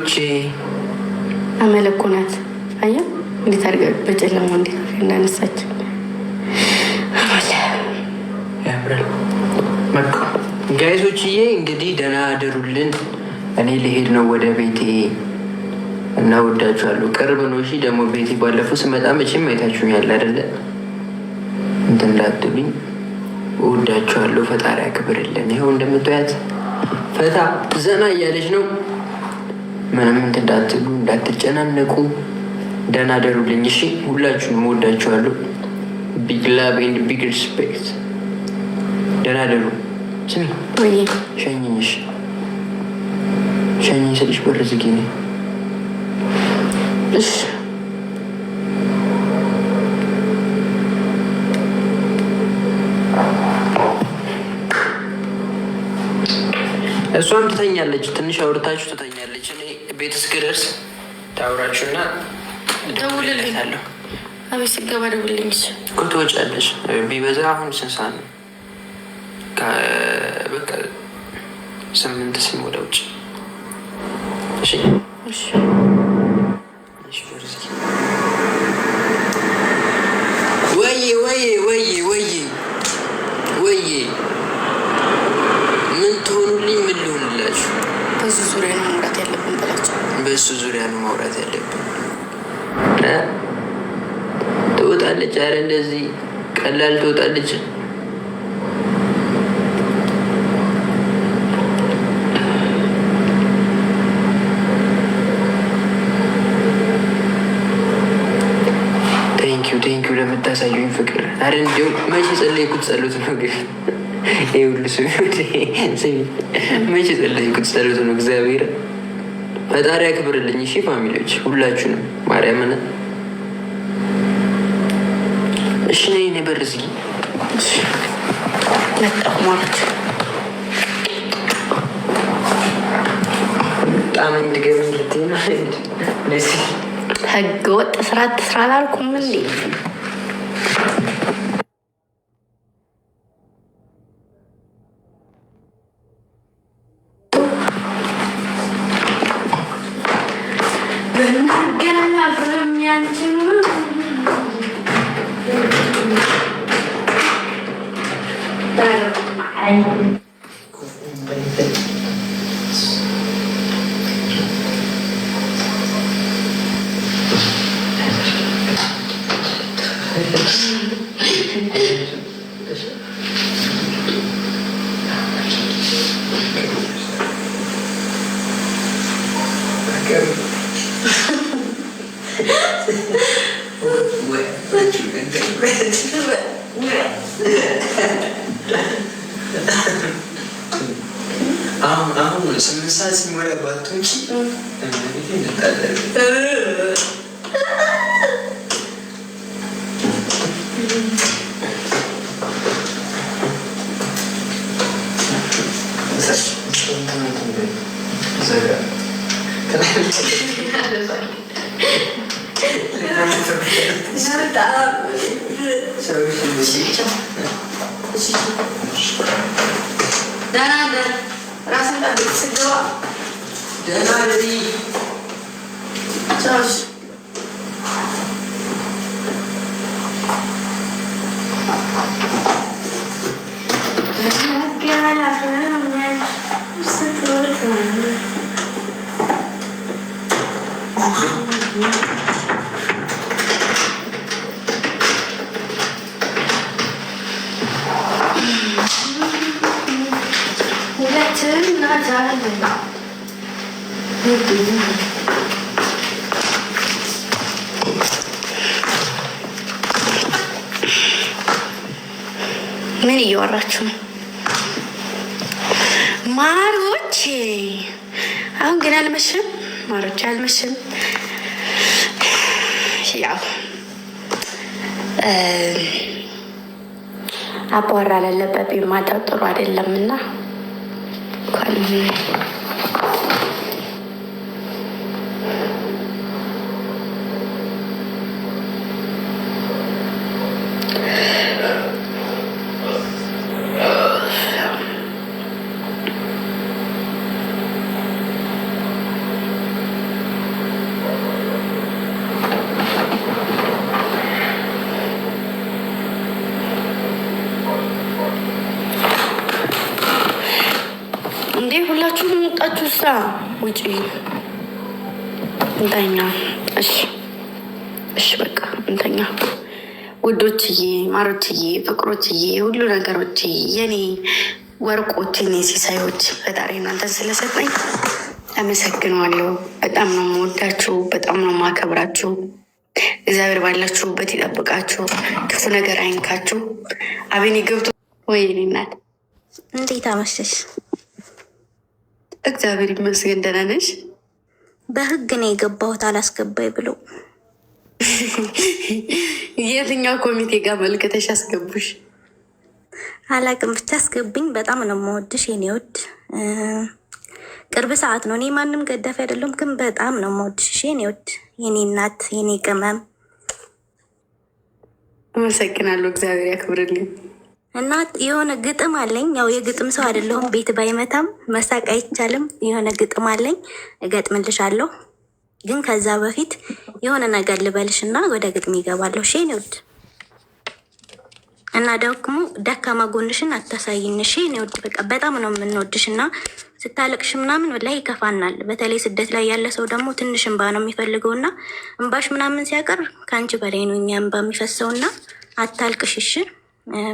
ቼ አመለኮ ናት። አየህ እንዴት አድርጋ በጨለማው እንዴት እንዳነሳች ያምራል። በቃ ጋይሶችዬ እንግዲህ ደህና አደሩልን። እኔ ልሄድ ነው ወደ ቤቴ እና ወዳችኋለሁ። ቅርብ ነው። እሺ ደግሞ ቤቴ ባለፈው ስመጣ መቼም አይታችሁኛል አይደለ? እንትን እንዳትሉኝ። ወዳችኋለሁ። ፈጣሪ ያክብርልን። ይኸው እንደምታያት ፈታ ዘና እያለች ነው። ምንም እንትን እንዳትሉ፣ እንዳትጨናነቁ። ደህና አደሩልኝ። እሺ ሁላችሁንም ወዳችኋለሁ። ቢግ ላቭ ኤንድ ቢግ ሪስፔክት። ደህና አደሩ። ስሚ ሸኝኝ። እሺ ሸኝኝ ስልሽ በር ዝጊ ነኝ። እሺ እሷም ትተኛለች። ትንሽ አውርታችሁ ትተኛለች። እኔ ቤት እስክደርስ ታውራችሁና እደውልልሃለሁ። አቤት ስገባ ደውልልኝ እኮ ትወጫለሽ። ቢበዛ አሁን ስንት ሰዓት ነው? በቃ 8 ሲም ወደ ውጭ። እሺ እሺ ወይ ምን ትሆኑልኝ? ምን ልሆንላችሁ? በሱ ዙሪያ ነው ማውራት ያለብን ብላችሁ። በሱ ዙሪያ ነው ማውራት ያለብን። ትወጣለች። አረ እንደዚህ ቀላል ትወጣለች። ቴንኪው ለምታሳዩኝ ፍቅር። አረ እንዲያው መቼ ጸለይኩት ጸሎት ነው ግን ይህ ሁሉ መቼ ጸለይኩት ጸሎት ነው። እግዚአብሔር ፈጣሪ ያክብርልኝ። እሺ ፋሚሊዎች ሁላችሁንም ማርያምን። እሺ ነይ በር ዝጊ። መጣሁ ማለት በጣም እንድገቢ ልትይና ህገ ወጥ ስራ ትስራ አላልኩም እንዴ? አሁን 8 ሰዓት ሲሞላ ባቶች ምን እያወራችሁ ነው ማሮቼ? አሁን ግን አልመሸም ማሮቼ፣ አልመሸም። ያው አቧራ ላለበት ማጠብ ጥሩ አይደለምና ውጪ እንተኛ። እሺ እሺ፣ በቃ እንተኛ። ውዶችዬ፣ ማሮችዬ፣ ፍቅሮችዬ፣ ሁሉ ነገሮች የኔ ወርቆች፣ የኔ ሲሳዮች ፈጣሪ እናንተን ስለሰጠኝ አመሰግነዋለሁ። በጣም ነው የምወዳችሁ፣ በጣም ነው የማከብራችሁ። እግዚአብሔር ባላችሁበት ይጠብቃችሁ፣ ክፉ ነገር አይንካችሁ። አቤኔ ገብቶ ወይ እናት እንዴት አመሸሽ? እግዚአብሔር ይመስገን ደህና ነሽ? በህግ ነው የገባሁት አላስገባኝ ብሎ። የትኛው ኮሚቴ ጋር መልክተሽ አስገቡሽ? አላቅም ብቻ አስገብኝ። በጣም ነው የምወድሽ የኔ ውድ። ቅርብ ሰዓት ነው። እኔ ማንም ገዳፊ አይደለም፣ ግን በጣም ነው የምወድሽ የኔ ውድ፣ የኔ እናት፣ የኔ ቅመም። አመሰግናለሁ። እግዚአብሔር ያክብርልኝ። እና የሆነ ግጥም አለኝ። ያው የግጥም ሰው አይደለሁም፣ ቤት ባይመታም መሳቅ አይቻልም። የሆነ ግጥም አለኝ፣ እገጥምልሻለሁ። ግን ከዛ በፊት የሆነ ነገር ልበልሽ እና ወደ ግጥም ይገባለሁ። እሺ የኔ ውድ። እና ደግሞ ደካማ ጎንሽን አታሳይን። እሺ የኔ ውድ። በቃ በጣም ነው የምንወድሽ እና ስታለቅሽ ምናምን ላይ ይከፋናል። በተለይ ስደት ላይ ያለ ሰው ደግሞ ትንሽ እንባ ነው የሚፈልገው እና እንባሽ ምናምን ሲያቀር ከአንቺ በላይ ነው እኛ እንባ የሚፈሰው እና አታልቅሽ እሺ።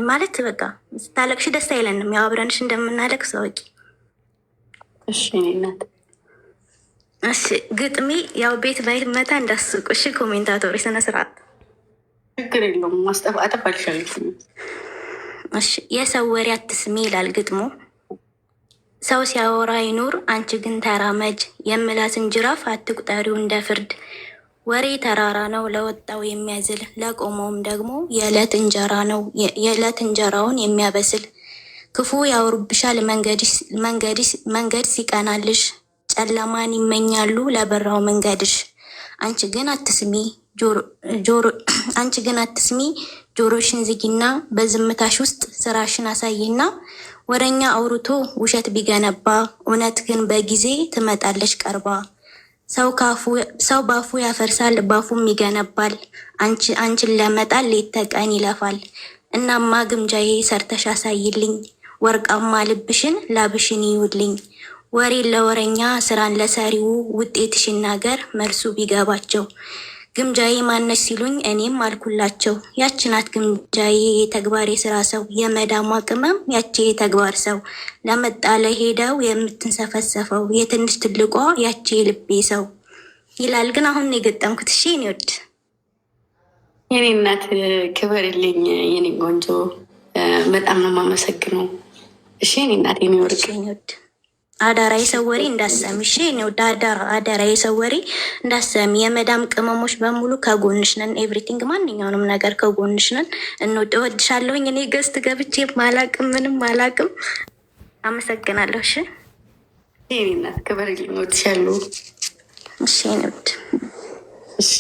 ማለት በቃ ስታለቅሽ ደስ አይለንም። ያው አብረንሽ እንደምናለቅስ አውቂ እሺ እናት። እሺ ግጥሜ ያው ቤት ባይመታ እንዳስቁ እሺ። ኮሜንታቶሪ ስነ ስርዓት ችግር የለውም። ማስጠፋት አልሻለች። እሺ የሰው ወሬ አትስሚ ይላል ግጥሙ። ሰው ሲያወራ ይኑር አንቺ ግን ተራመጅ። የምላስን ጅራፍ አትቁጠሪው እንደ ፍርድ። ወሬ ተራራ ነው ለወጣው የሚያዝል፣ ለቆመውም ደግሞ የዕለት እንጀራ ነው የዕለት እንጀራውን የሚያበስል። ክፉ ያወሩብሻል መንገድ ሲቀናልሽ፣ ጨለማን ይመኛሉ ለበራው መንገድሽ። አንቺ ግን አትስሚ ጆሮሽን ዝጊና፣ በዝምታሽ ውስጥ ስራሽን አሳይና። ወረኛ አውርቶ ውሸት ቢገነባ፣ እውነት ግን በጊዜ ትመጣለች ቀርባ። ሰው ባፉ ያፈርሳል ባፉም ይገነባል፣ አንቺን ለመጣል ሌት ተቀን ይለፋል። እናማ ግምጃዬ ሰርተሽ አሳይልኝ፣ ወርቃማ ልብሽን ላብሽን ይውልኝ። ወሬን ለወረኛ ስራን ለሰሪው፣ ውጤትሽ ይናገር መልሱ ቢገባቸው። ግምጃዬ ማነች ሲሉኝ እኔም አልኩላቸው፣ ያቺ ናት ግምጃዬ የተግባር የስራ ሰው፣ የመዳሟ ቅመም ያቺ የተግባር ሰው። ለመጣ ለሄደው የምትንሰፈሰፈው፣ የትንሽ ትልቋ ያቺ የልቤ ሰው ይላል። ግን አሁን የገጠምኩት እሺ የኔ ወድ የኔ እናት ክበርልኝ የኔ ቆንጆ፣ በጣም ነው የማመሰግነው። እሺ የኔ እናት የኔ ወርቅ አዳራ የሰው ወሬ እንዳሰሚ እሺ የኔ ወድ፣ አዳራ የሰው ወሬ እንዳሰሚ። የመዳም ቅመሞች በሙሉ ከጎንሽ ነን። ኤቭሪቲንግ ማንኛውንም ነገር ከጎንሽ ነን። እወድሻለሁኝ። እኔ ገዝት ገብቼ አላቅም፣ ምንም አላቅም። አመሰግናለሁ። እሺ የኔ እናት ክበርልኝ፣ እወድሻለሁ። እሺ የኔ ወድ እሺ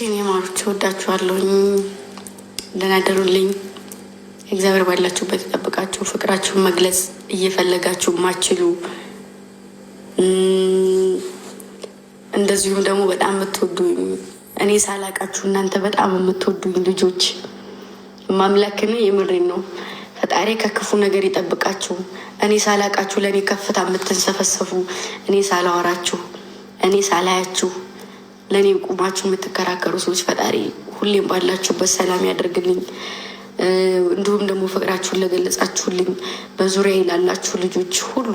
እኔ ማሮች ወዳችኋለሁኝ። ደህና ደሩልኝ። እግዚአብሔር ባላችሁበት ይጠብቃችሁ። ፍቅራችሁን መግለጽ እየፈለጋችሁ ማችሉ፣ እንደዚሁም ደግሞ በጣም የምትወዱኝ እኔ ሳላቃችሁ እናንተ በጣም የምትወዱኝ ልጆች ማምላክን የምሬን ነው። ፈጣሪ ከክፉ ነገር ይጠብቃችሁ። እኔ ሳላቃችሁ ለእኔ ከፍታ የምትንሰፈሰፉ፣ እኔ ሳላወራችሁ፣ እኔ ሳላያችሁ ለእኔ ቁማችሁ የምትከራከሩ ሰዎች ፈጣሪ ሁሌም ባላችሁበት ሰላም ያደርግልኝ። እንዲሁም ደግሞ ፍቅራችሁን ለገለጻችሁልኝ በዙሪያ ላላችሁ ልጆች ሁሉ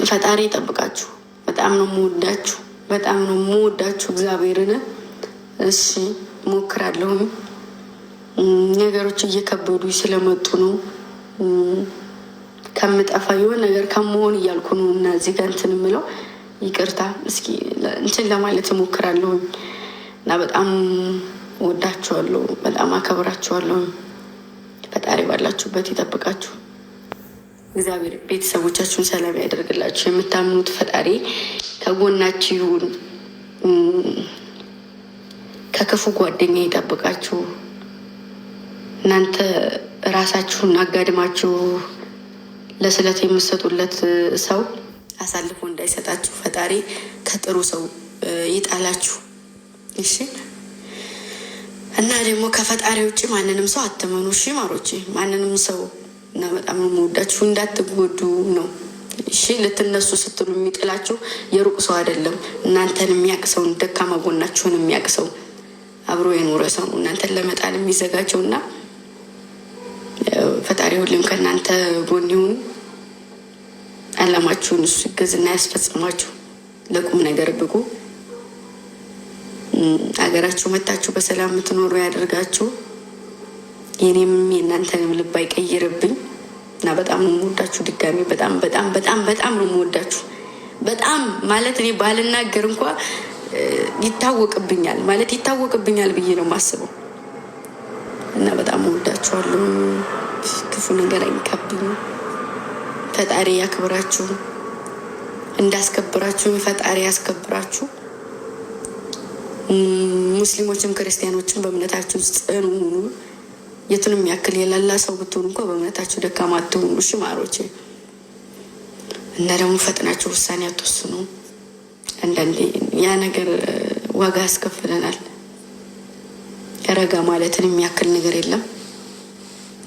ፈጣሪ ይጠብቃችሁ። በጣም ነው የምወዳችሁ፣ በጣም ነው የምወዳችሁ እግዚአብሔርን። እሺ ሞክራለሁኝ። ነገሮች እየከበዱ ስለመጡ ነው። ከምጠፋ የሆነ ነገር ከመሆን እያልኩ ነው እና እዚህ ጋር እንትን የምለው ይቅርታ። እስኪ እንትን ለማለት እሞክራለሁኝ እና በጣም ወዳችኋለሁ፣ በጣም አከብራችኋለሁ። ፈጣሪ ባላችሁበት ይጠብቃችሁ። እግዚአብሔር ቤተሰቦቻችሁን ሰላም ያደርግላችሁ። የምታምኑት ፈጣሪ ከጎናችሁ ይሁን። ከክፉ ጓደኛ ይጠብቃችሁ። እናንተ ራሳችሁን አጋድማችሁ ለስለት የምትሰጡለት ሰው አሳልፎ እንዳይሰጣችሁ ፈጣሪ ከጥሩ ሰው ይጣላችሁ። እሺ። እና ደግሞ ከፈጣሪ ውጭ ማንንም ሰው አትመኑ። እሺ ማሮቼ፣ ማንንም ሰው እና በጣም ነው የምወዳችሁ። እንዳትጎዱ ነው። እሺ። ልትነሱ ስትሉ የሚጥላችሁ የሩቅ ሰው አይደለም። እናንተን የሚያውቅ ሰው፣ ደካማ ጎናችሁን የሚያውቅ ሰው፣ አብሮ የኖረ ሰው እናንተን ለመጣል የሚዘጋጀው እና ፈጣሪ ሁሌም ከእናንተ ጎን ይሁን። አላማችሁን እሱ ይገዝና ያስፈጽማችሁ። ለቁም ነገር ብቁ። ሀገራችሁ መታችሁ በሰላም የምትኖሩ ያደርጋችሁ። የኔም የእናንተንም ልብ አይቀይርብኝ እና በጣም ነው የምወዳችሁ። ድጋሚ በጣም በጣም በጣም በጣም ነው የምወዳችሁ። በጣም ማለት እኔ ባልናገር እንኳ ይታወቅብኛል ማለት ይታወቅብኛል ብዬ ነው የማስበው እና በጣም እወዳችኋለሁ። ክፉ ነገር አይንካብኝ። ፈጣሪ ያክብራችሁ፣ እንዳስከብራችሁ ፈጣሪ ያስከብራችሁ። ሙስሊሞችም ክርስቲያኖችም በእምነታችሁ ጽኑ ሁኑ። የቱንም ያክል የላላ ሰው ብትሆኑ እንኳ በእምነታችሁ ደካማ አትሆኑ። እሺ ማሮቼ። እና ደግሞ ፈጥናችሁ ውሳኔ አትወስኑ። አንዳንዴ ያ ነገር ዋጋ ያስከፍለናል። ረጋ ማለትን የሚያክል ነገር የለም።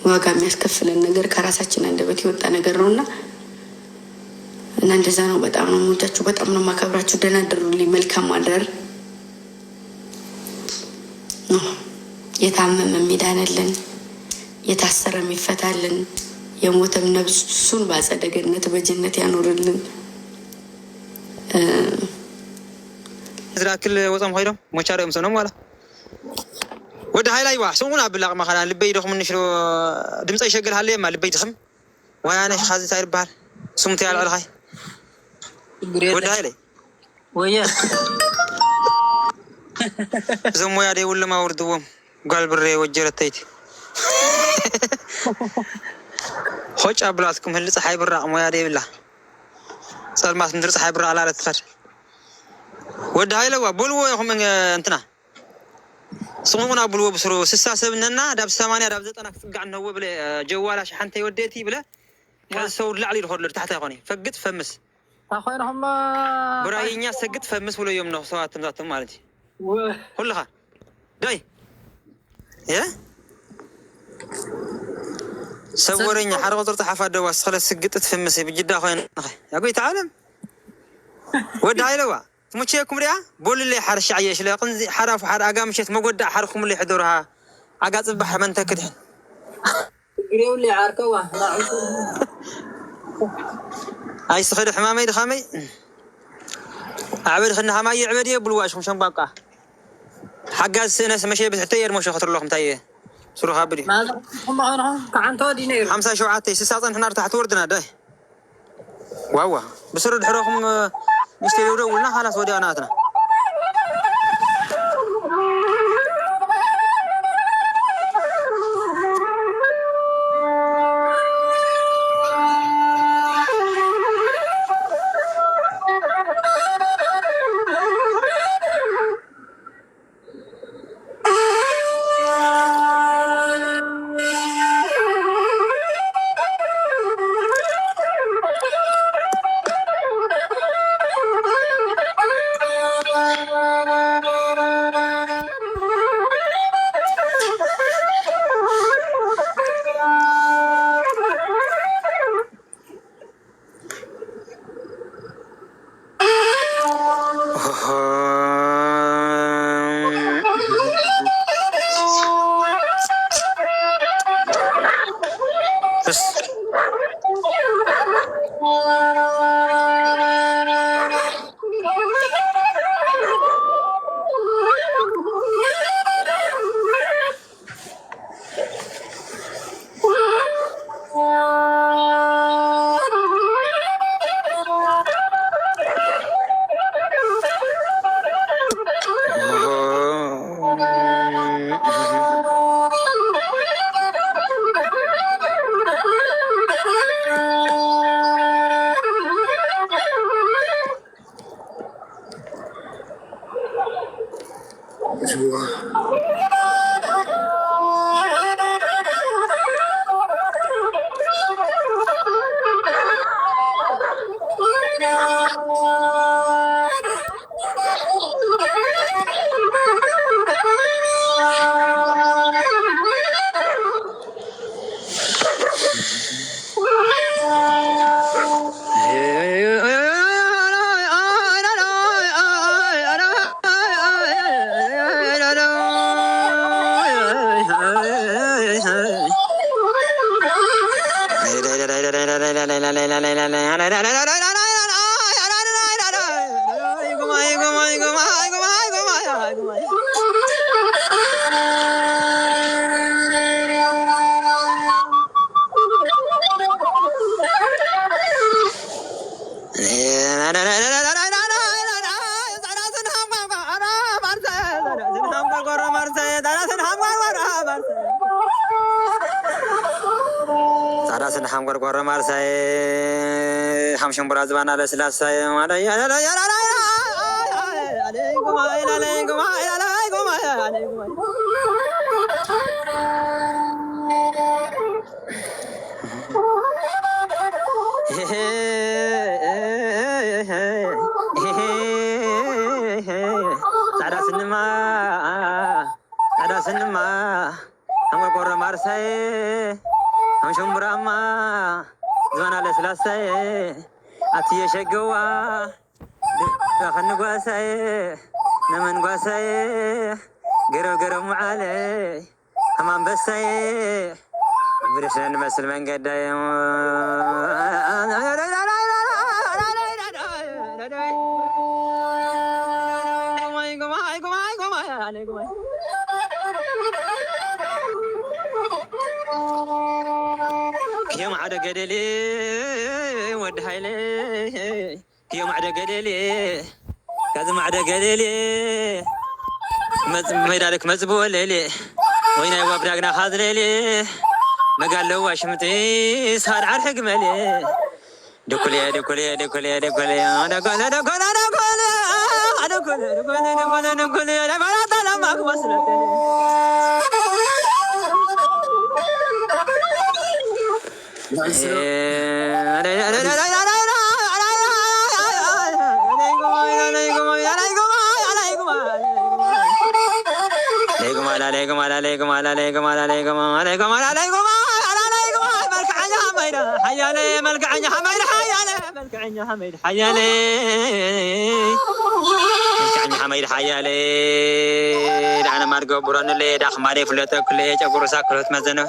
ዋጋ የሚያስከፍለን ነገር ከራሳችን አንደበት የወጣ ነገር ነው እና እንደዛ ነው። በጣም ነው የምወዳችሁ፣ በጣም ነው የማከብራችሁ። ደህና አደሩልኝ። መልካም ማደር። የታመመ የሚዳንልን፣ የታሰረ የሚፈታልን፣ የሞተም ነፍሱን በአጸደ ገነት በጀነት ያኖርልን። ዝራክል ወጣም ሆይዶም ሞቻሪኦም ሰኖም ዋላ ወደ ሃይላይ ዋ ሰሙን አብላቅ ማኻና ልበይ ደኹም ንሽሮ ድምፀ ይሸግር ሃለ ማ ልበይ ድኽም ወያነ ኻዚ ሳይር ባል ሱምት ያል አልኻይ ወደ ሃይላይ ወያ ዘሞያ ደውል ማውርድዎም ጓል ብሬ ወጀረተይት ሆጭ አብላትኩም ህል ፀሐይ ብራቅ ሞያ ደብላ ጸልማት ምድር ፀሐይ ብራቅ አላለት ፈር ወደ ሃይላይ ዋ ቦልዎ ይኹም እንትና صمونا بلو بسرو سسا سبننا داب 8 داب 9 كتقع نهو بلا جوالا شحنت يوديتي بلا كسو لعلي الخور تحت يخوني فقت فمس اخوين هم براينيا سقت فمس ولا يوم نو سوات تمزاتم مالتي كلها داي يا صوريني حرق طرت حفا دواس خلص سقت فمس بجدا اخوين يا قوي تعالم ود هايلوا مشيكم ريا بول اللي حرش عيش لا قنزي حرف حر اقام مشيت ما قد حركم اللي حضرها اقا صبح من تكدحن يقريو اللي عاركوا هاي سخير حمامي دخامي عبد خنا حماي عبدي بلواش مشان باقا حقا السنه مشي بتحتير مش خاطر لهم تايه سرو خابري ما هم انا كعنتو دينير 5 شوعاتي 6 ساعات احنا تحت وردنا ده واوا بسر الحرهم مشتري ودولنا خلاص ودياناتنا Sarasin hamgar korra marsay hamshum burazbana leslasay Sarasin hamgar korra marsay hamshum burama زمان على ثلاثة أتيه شجوا خلنا قاسي نمن قاسي قرو معالي همام بسي برشان بس المن قدايم يوم عدا قدلي ود هايلي يوم عدا قدلي كذا عدا قدلي ميدالك مزبول لي وين ايوا بداقنا خاذ لي ما قال له واشمتي صار على حقملي دكولي دكولي دكولي دكولي انا قول انا قول انا قول انا قول انا قول انا قول انا قول انا ما طلع معك وصلتني حيالي أنا ما أرجو اللي داخل ماري فلتة كلية جبر ساكرت مزنو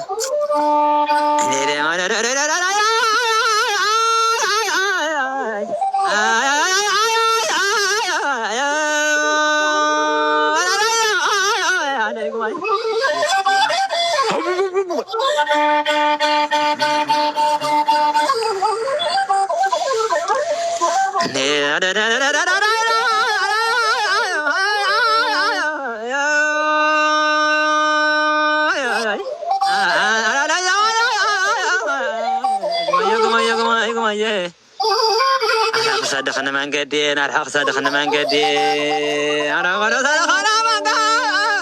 صدقنا من قدي أنا الحق صدقنا من قدي أنا غدا صدقنا من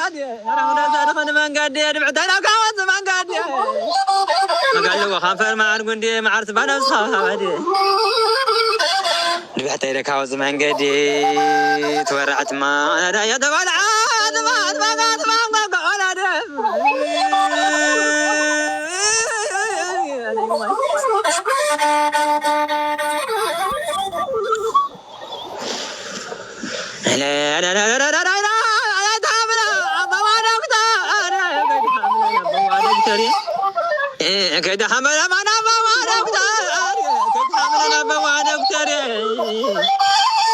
قدي أنا غدا صدقنا من قدي بعدنا كاوز من قدي ما قال له خافر ما عرقندي ما عرت بنفس خافدي نبحت لك كاوز من قدي تورعت ما أنا يا دبل عاد ما قاد ما ولا دم لا لا لا لا لا لا لا تحمل أبوه دكتور كده حمل أنا أبوه دكتور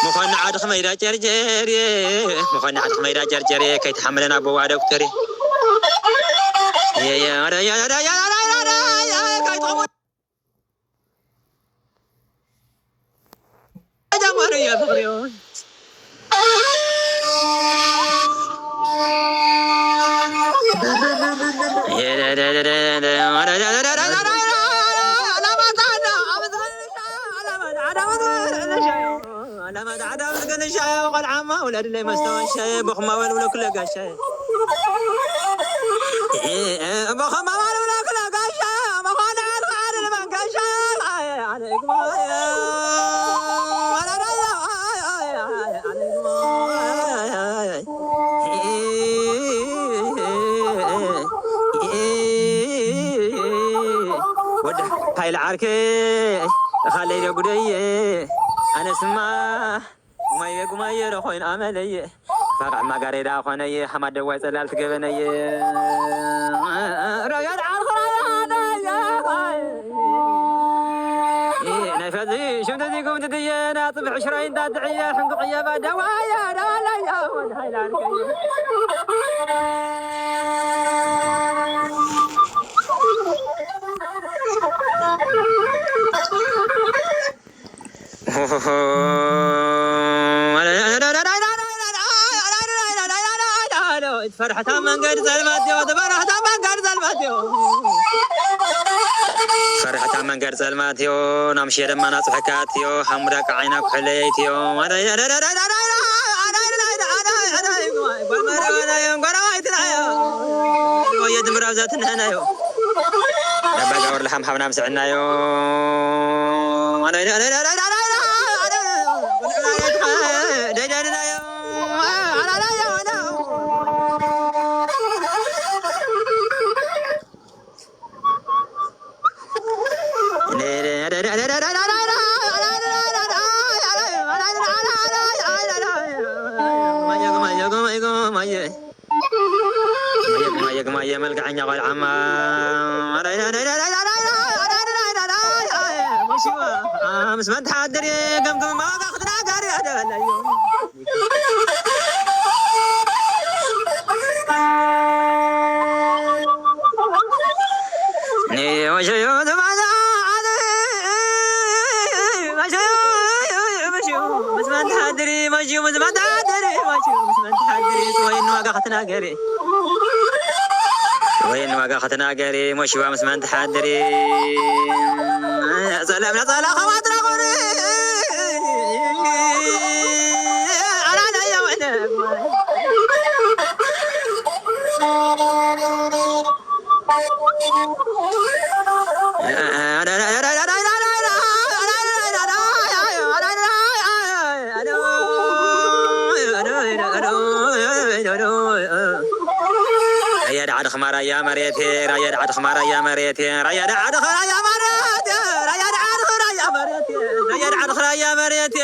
مخنا عاد خميرة جرجري مخنا عاد خميرة جرجري كي تحملنا أبوه دكتور يا يا يا يا يا يا كي تحمل جمر يا فقريون ولاد اللي مستوى الشاي بخما ولا كل قاشاي بخما ولا كل قاشاي بخنا على ما قاشاي عليكم هاي العركة خلي يقولي أنا سما ما يروحين عملي فقع ما قريد أخواني حمد دويس اللي تجيبني رجال عالخلا فذي شو تديكم تدينا طبع شراين تدعي حنقية بدوايا لا يا ولا لا فرحتها من قد زلمتي وتفرحتها من قد زلمتي فرحتها من قد زلمتي نمشي لما نصحكاتي حمرك عينك حليتي ويد مرازتنا هنا يو نبقى قور لحم حبنا مسعنا يو ملك عني قال عما مش ما تحضري قم ما اخذنا قاري هذا اليوم ني وشيو دماغا مش ما تحضري ماشي مش ما تحضري ماشي مش ما تحضري وين ما اخذنا قاري وين ما اخذنا قاري ماشي مش ما تحضري سلام لا صلاة خواطر غوري أنا يا وين ريا عاد خمار يا مريتي ريا عاد خمار يا مريتي ريا عاد خمار يا مريتي ريا عاد خمار يا مريتي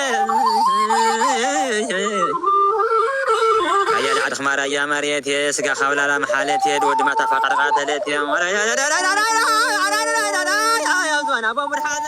ريا عاد خمار يا مريتي سقا خولة لا محالتي دود ما تفقر قاتلتي يا زوان ابو مرحالتي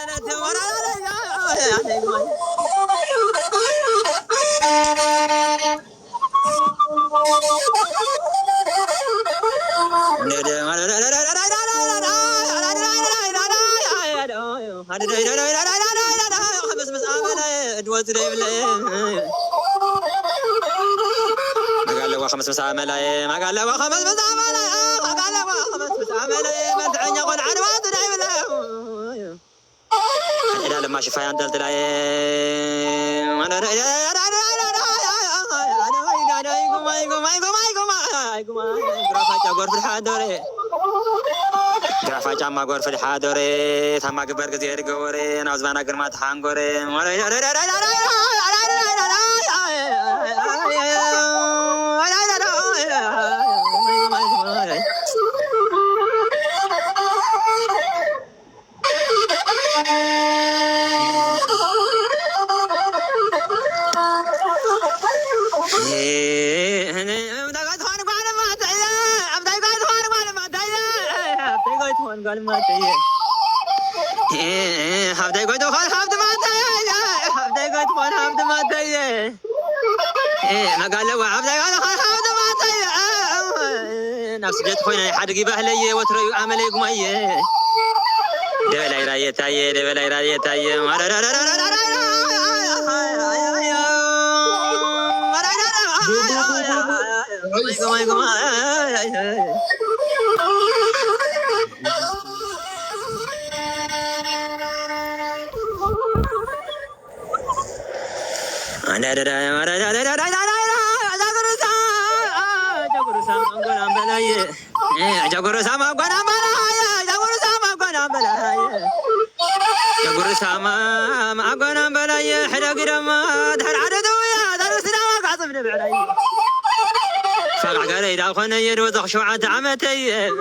خمس مساء ملاي ما قال له خمس مساء ملاي ما قال له خمس مساء ملاي ما دعني اقول عن واد دايم له اذا لما شفاي انت تلاي انا غرافة غور في الحادوري غرافة ما غور في الحادوري ثم قبر كثير غوري انا زمان قرمات حانغوري قال ما تيه حبدا يقول دخل حبدا ما تيه حبدا يقول دخل حبدا ما تيه ما قال له حبدا يقول دخل حبدا ما تيه نفس جت خوينا حد يجيبه لي وترى عمل يقميه دبل رايه تايه دبل رايه تايه جاكورو سما غنا بلايا جاكورو سما غنا بلايا جاكورو سما ما غنا بلايا حدا قدما دحر عدد ويا درسنا ما قاصم نبعلي فقع قال إذا خنا يروز شوعة عمتي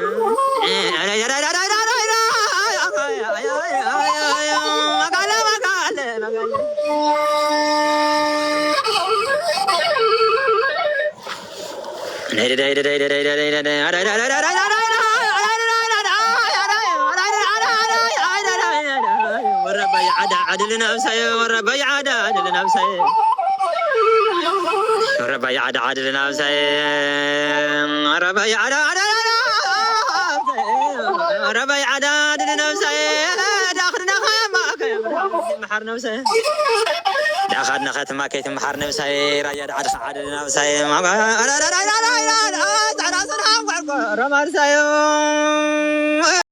عدل نفسي وربي عاد عدل نفسي ربي عاد عدل نفسي ربي عاد ربي عاد عدل نفسي داخلنا خامك محر نفسي داخلنا ختم كيت محر نفسي رايد عدل نفسي ما رمار سيو